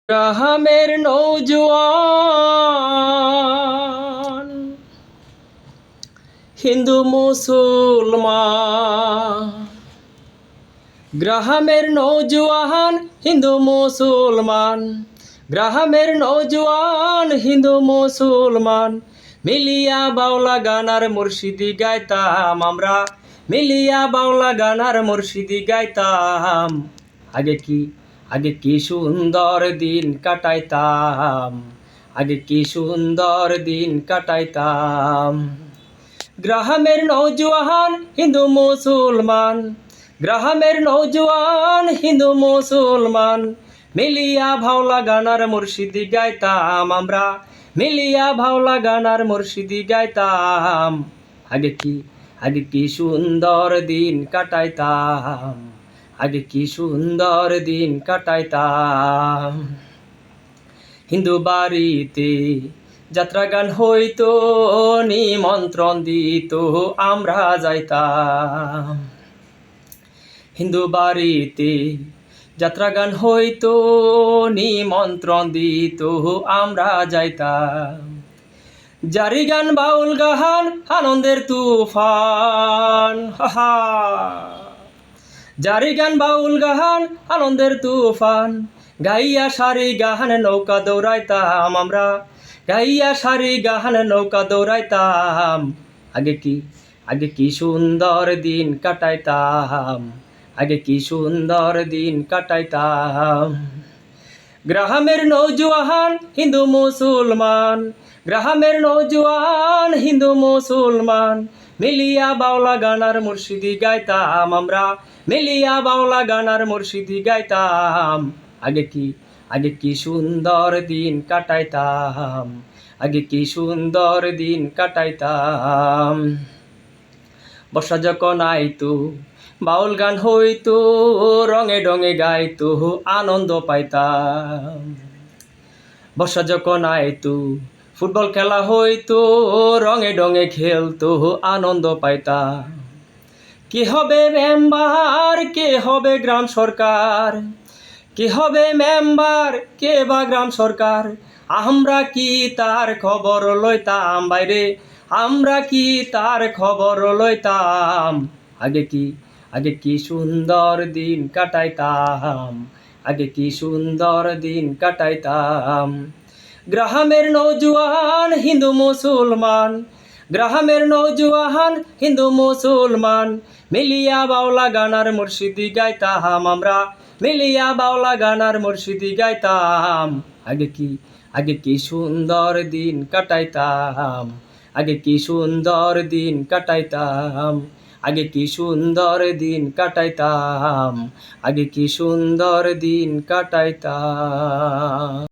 গ্রামের নৌজওয়ান হিন্দু মুসলমান, গ্রামের নৌজওয়ান হিন্দু মুসলমান, গ্রামের নৌজওয়ান হিন্দু মুসলমান মিলিয়া বাউলা গানার মুর্শিদি গাইতাম আমরা, মিলিয়া বাউলা গানার মুর্শিদি গাইতাম। আগে কি সুন্দর দিন কাটাইতাম, আগে কি সুন্দর দিন কাটাইতাম। গ্রামের নৌজওয়ান হিন্দু মুসলমান, গ্রামের নৌজওয়ান হিন্দু মুসলমান মিলিয়া ভাওলা গানার মুর্শিদি গাইতাম আমরা, মিলিয়া ভাওলা গানার মুর্শিদি গাইতাম। আগে কি সুন্দর দিন কাটাইতাম, আগে কি সুন্দর দিন কাটাইতাম। হিন্দু বাড়িতে যাত্রা গান হইতো, নিমন্ত্রণ দিত আমরা যাইতাম। হিন্দু বাড়িতে যাত্রা গান হইতো, নিমন্ত্রণ দিত আমরা যাইতাম। জারি গান বাউল গান আনন্দের তুফান, জারি গান বাউল গান আনন্দের তুফান গাইয়া সারি গান নৌকা দৌড়াইতাম আমরা, গাইয়া সারি গান নৌকা দৌড়াইতাম। আগে কি সুন্দর দিন কাটাইতাম, আগে কি সুন্দর দিন কাটাইতাম। গ্রামের নৌজওয়ান হিন্দু মুসলমান, গ্রামের নৌজওয়ান হিন্দু মুসলমান মিলিয়া বাউলা গানার মুর্শিদি গাইতাম আমরা, মিলিয়া বাউলা গানার মুর্শিদি গাইতাম। আগে কি সুন্দর দিন কাটাইতাম, আগে কি সুন্দর দিন কাটাইতাম। বর্ষা যখন আইতো বাউল গান হইতো, রঙে ডঙে গাইতো আনন্দ পাইতাম। বর্ষা যখন আইতো ফুটবল খেলা হইতো, রঙে ডঙে খেলতো আনন্দ পাইতাম। কি হবে মেম্বার, কে হবে গ্রাম সরকার, কে হবে মেম্বার, কে বা গ্রাম সরকার আমরা কি তার খবর লইতাম বাইরে, আমরা কি তার খবর লইতাম। আগে কি সুন্দর দিন কাটাইতাম, আগে কি সুন্দর দিন কাটাইতাম। গ্রামের নৌজওয়ান হিন্দু মুসলমান, গ্রামের নৌজওয়ান হিন্দু মুসলমান মিলিয়া বাউলা গানার মুর্শিদি গাইতাম আমরা, মিলিয়া বাউলা গানার মুর্শিদি গাইতাম। আগে কি সুন্দর দিন কাটাইতাম, আগে কি সুন্দর দিন কাটাইতাম, আগে কি সুন্দর দিন কাটাইতাম, আগে কি সুন্দর দিন কাটাইতাম।